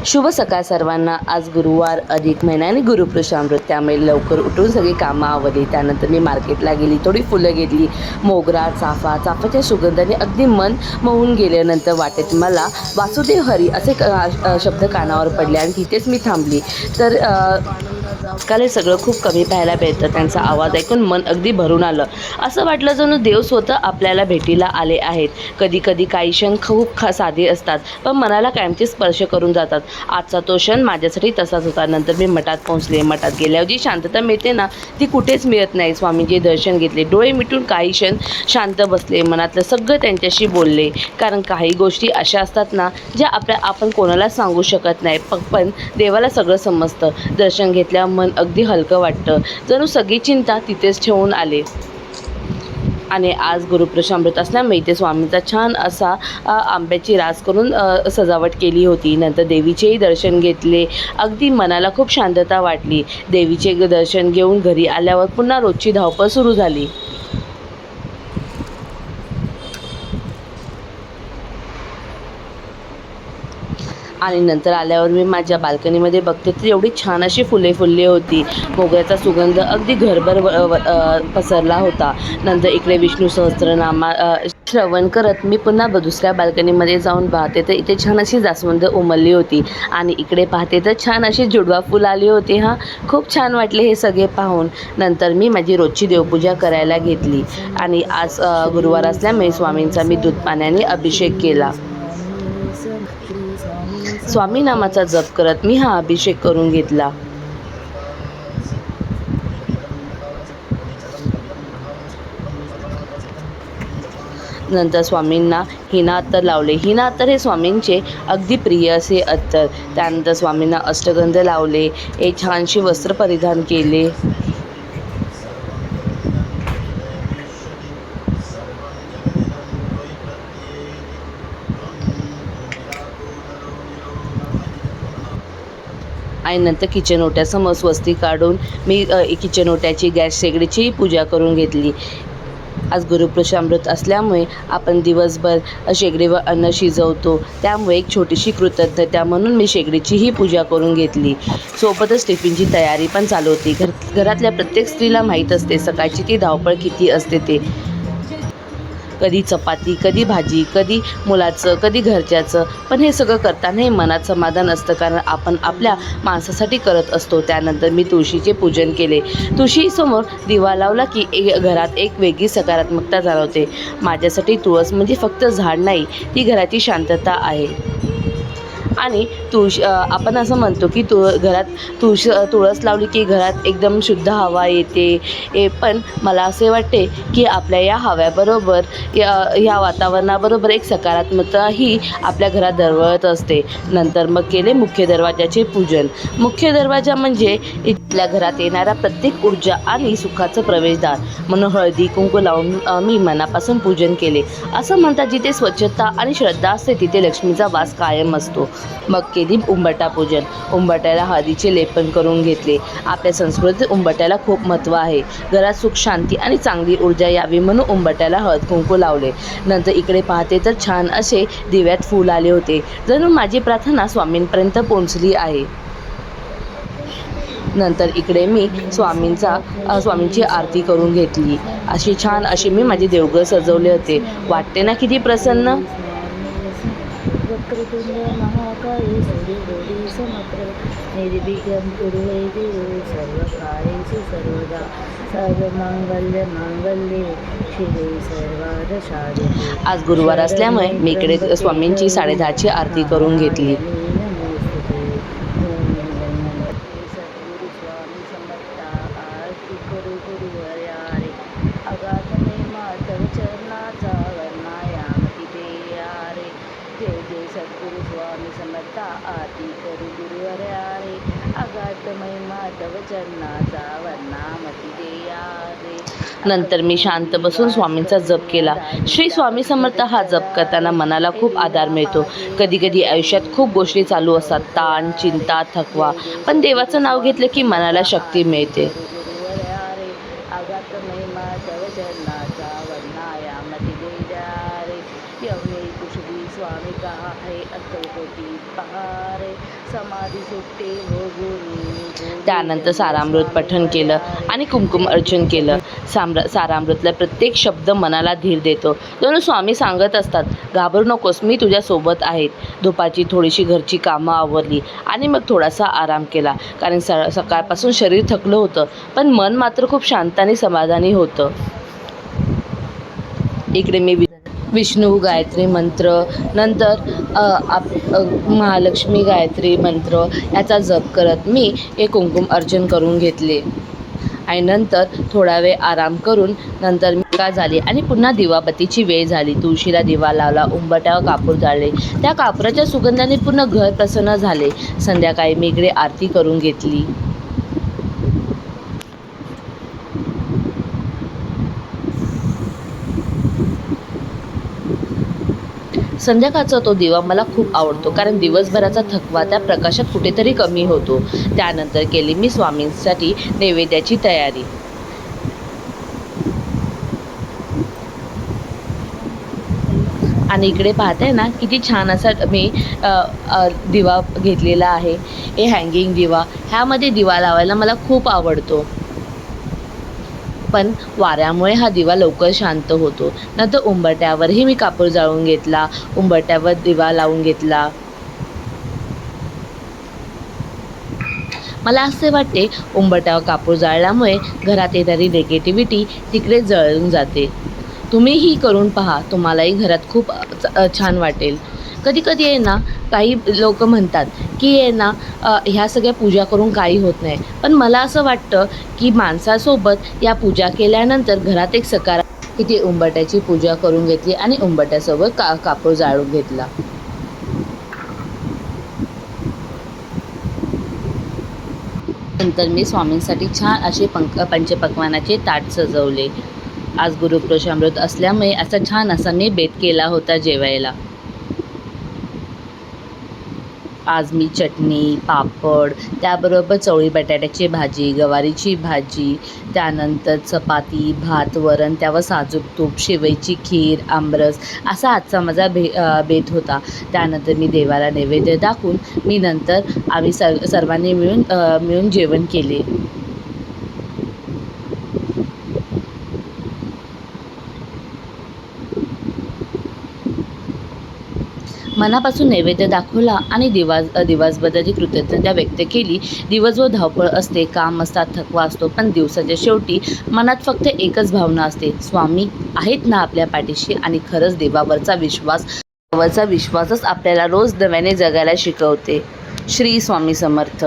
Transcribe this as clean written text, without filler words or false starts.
शुभ सकाळ सर्वांना। आज गुरुवार अधिक महिना आणि गुरुपुरुषामृत, त्यामुळे लवकर उठून सगळी कामं आवरली। त्यानंतर मी मार्केटला गेली, थोडी फुलं घेतली, मोगरा, चाफ्याच्या सुगंधाने अगदी मन मोहून गेल्यानंतर वाटेत मला वासुदेव हरी असे शब्द कानावर पडले आणि तिथेच मी थांबली। तर आजकाल हे सगळं खूप कमी पाहायला मिळतं। त्यांचा आवाज ऐकून मन अगदी भरून आलं। असं वाटलं जणू देव स्वतः आपल्याला भेटीला आले आहेत। कधी कधी काही क्षण खूप साधे असतात, पण मनाला कायमचे स्पर्श करून जातात। आजचा तो क्षण माझ्यासाठी तसाच होता। नंतर मी मठात पोहोचले। मठात गेल्यावर जी शांतता मिळते ना, ती कुठेच मिळत नाही। स्वामींचे दर्शन घेतले, डोळे मिटून काही क्षण शांत बसले, मनातलं सगळं त्यांच्याशी बोलले। कारण काही गोष्टी अशा असतात ना, ज्या आपण कोणालाच सांगू शकत नाही, पण देवाला सगळं समजतं। दर्शन घेतल्यावर मन अगदी हलकं वाटतं, जणू सगळी चिंता तिथेच ठेवून आले। आणि आज गुरुपुरुषामृत असल्यामुळे इथे स्वामींचा छान असा आंब्याची रास करून सजावट केली होती। नंतर देवीचेही दर्शन घेतले, अगदी मनाला खूप शांतता वाटली। देवीचे दर्शन घेऊन घरी आल्यावर पुन्हा रोजची धावपळ सुरू झाली। आणि नंतर आल्यावर मी माझ्या बाल्कनीमध्ये बघते तर एवढी छान अशी फुले फुलली होती। मोगऱ्याचा सुगंध अगदी घरभर पसरला होता। नंतर इकडे विष्णू सहस्त्रनाम श्रवण करत मी पुन्हा दुसऱ्या बाल्कनीमध्ये जाऊन पाहते तर इथे छान अशी जास्वंद उमलली होती। आणि इकडे पाहते तर छान अशी जुडवा फुल आली होती। खूप छान वाटले हे सगळे पाहून। नंतर मी माझी रोजची देवपूजा करायला घेतली। आणि आज गुरुवार असल्यामुळे स्वामींचा मी दूध पाण्याने अभिषेक केला। स्वामी नामाचा जप करत मी हा अभिषेक करून घेतला। नंतर स्वामींना हिना अत्तर लावले। हिना अत्तर हे स्वामींचे अगदी प्रिय असे अत्तर। त्यानंतर स्वामींना अष्टगंध लावले, एक छानशी वस्त्र परिधान केले। आणि नंतर किचन ओट्यासमोर स्वस्तिक काढून मी किचन ओट्याची गॅस शेगडीची पूजा करून घेतली। आज गुरुपुरुषामृत असल्यामुळे आपण दिवसभर शेगडीवर अन्न शिजवतो, त्यामुळे एक छोटीशी कृतज्ञता म्हणून मी शेगडीचीही पूजा करून घेतली। सोबतच टिफिनची तयारी पण चालू होती। घरातल्या प्रत्येक स्त्रीला माहीत असते सकाळची ती धावपळ किती असते ते। कधी चपाती, कधी भाजी, कधी मुलाचं, कधी घरच्याचं, पण हे सगळं करतानाही मनात समाधान असतं, कारण आपण आपल्या माणसासाठी करत असतो। त्यानंतर मी तुळशीचे पूजन केले। तुळशीसमोर दिवा लावला की घरात एक वेगळी सकारात्मकता जाणवते। माझ्यासाठी तुळस म्हणजे फक्त झाड नाही, ती घराची शांतता आहे। आणि आपण असं म्हणतो की घरात तुळस लावली की घरात एकदम शुद्ध हवा येते। पण मला असे वाटते की आपल्या या हव्याबरोबर या वातावरणाबरोबर एक सकारात्मकता ही आपल्या घरात दरवळत असते। नंतर मग केले मुख्य दरवाजाचे पूजन। मुख्य दरवाजा म्हणजे आपल्या घरात येणाऱ्या प्रत्येक ऊर्जा आणि सुखाचं प्रवेशद्वार, म्हणून हळदी कुंकू लावून मी मनापासून पूजन केले। असं म्हणतात जिथे स्वच्छता आणि श्रद्धा असते तिथे लक्ष्मीचा वास कायम असतो। मग केली उंबरठा पूजन। उंबरठ्याला हळदीचे लेपन करून घेतले। आपल्या संस्कृतीत उंबरठ्याला खूप महत्त्व आहे। घरात सुख शांती आणि चांगली ऊर्जा यावी म्हणून उंबरठ्याला हळद कुंकू लावले। नंतर इकडे पाहते तर छान असे दिव्यात फूल आले होते, जणू माझी प्रार्थना स्वामींपर्यंत पोहोचली आहे। नंतर इकडे मी स्वामींची आरती करून घेतली। अशी छान अशी मी माझे देवघर सजवले होते। वाटते ना किती प्रसन्न। वक्रतुंड महाकाय सूर्यकोटि समप्रभ निर्विघ्नं कुरु मे देव सर्वकार्येषु सर्वदा सर्वमंगल्ये शिवे सर्वार्थ आज गुरुवार असल्यामुळे मी इकडे स्वामींची 10:30ची आरती करून घेतली। सद्गुरु स्वामी समर्थ आरती करू गुरुवर्या रे अगाध महिमा तव चरणाचा वर्णायामती देया रे। जय जय सद्गुरु स्वामी समर्थ आरती करू गुरुवर्या रे अगाध महिमा तव चरणाचा वर्णामती देया रे। नंतर मी शांत बसून स्वामींचा जप केला। श्री स्वामी समर्थ हा जप करताना मनाला खूप आधार मिळतो। कधी कधी आयुष्यात खूप गोष्टी चालू असतात, ताण, चिंता, थकवा, पण देवाचं नाव घेतलं की मनाला शक्ती मिळते। अगाध महिमा तव चरणाचा वर्णायामती देया रे। यमुने कुशली स्वामी कहा है अक्कल कोटी पहारे समाधी सुट्टे व गुरु त्यानंतर सारामृत पठण केलं आणि कुमकुम अर्चन केलं. सारामृतला प्रत्येक शब्द मनाला धीर देतो. जणू स्वामी सांगत असतात, घाबरू नकोस, मी तुझ्यासोबत आहेत. दुपारची थोडीशी घरची कामं आवरली आणि मग थोडासा आराम केला, कारण सकाळपासून शरीर थकलं होतं, पण मन मात्र खूप शांत आणि समाधानी होतं. इकडे मी विष्णू गायत्री मंत्र, नंतर महालक्ष्मी गायत्री मंत्र याचा जप करत मी हे कुंकुम अर्चन करून घेतले. आणि नंतर थोडा वेळ आराम करून नंतर मी का झाली आणि पुन्हा दिवाबत्तीची वेळ झाली. तुळशीला दिवा लावला, उंबरठ्यावर कापूर जाळले. त्या कापुराच्या सुगंधाने पूर्ण घर प्रसन्न झाले. संध्याकाळी मी इकडे आरती करून घेतली. संध्याकाळचा तो दिवा मला खूप आवडतो, कारण दिवसभराचा थकवा त्या प्रकाशात कुठेतरी कमी होतो. त्यानंतर केली मी स्वामींसाठी नैवेद्याची तयारी. आणि इकडे पाहताय ना, किती छान असा मी दिवा घेतलेला आहे. हे हँगिंग दिवा, ह्यामध्ये दिवा लावायला मला खूप आवडतो, पण वाऱ्यामुळे हा दिवा लवकर शांत होतो. नंतर उंबरठ्यावरही मी कापूर जाळून घेतला, उंबरठ्यावर दिवा लावून घेतला. मला असे वाटते, उंबरठ्यावर कापूर जाळल्यामुळे घरात येणारी निगेटिव्हिटी तिकडे जळून जाते. तुम्हीही करून पहा, तुम्हालाही घरात खूप छान वाटेल. कधी कधी आहे ना, काही लोक म्हणतात की आहे ना, ह्या सगळ्या पूजा करून काही होत नाही, पण मला असं वाटतं की माणसासोबत या पूजा केल्यानंतर घरात एक इथे उंबरठ्याची पूजा करून घेतली आणि उंबरठ्यासोबत कापूर जाळून घेतला. नंतर मी स्वामींसाठी छान असे पंचपक्वानाचे ताट सजवले. आज गुरुप्रसाद असल्यामुळे असा छान असा मी बेत केला होता जेवायला. आज मी चटणी, पापड, त्याबरोबर चवळी बटाट्याची भाजी, गवारीची भाजी, त्यानंतर चपाती, भात, वरण, त्यावर साजूक तूप, शेवईची खीर, आमरस असा आजचा माझा बेत होता. त्यानंतर मी देवाला नैवेद्य दाखवून मी नंतर आम्ही सर्वांनी मिळून जेवण केले. मनापासून नैवेद्य दाखवला आणि दिवसभराची कृतज्ञता व्यक्त केली. दिवसभर धावपळ असते, काम असतात, थकवा असतो, पण दिवसाच्या शेवटी मनात फक्त एकच भावना असते, स्वामी आहेत ना आपल्या पाठीशी. आणि खरंच देवावरचा विश्वासच आपल्याला रोज नव्याने जगायला शिकवते. श्री स्वामी समर्थ.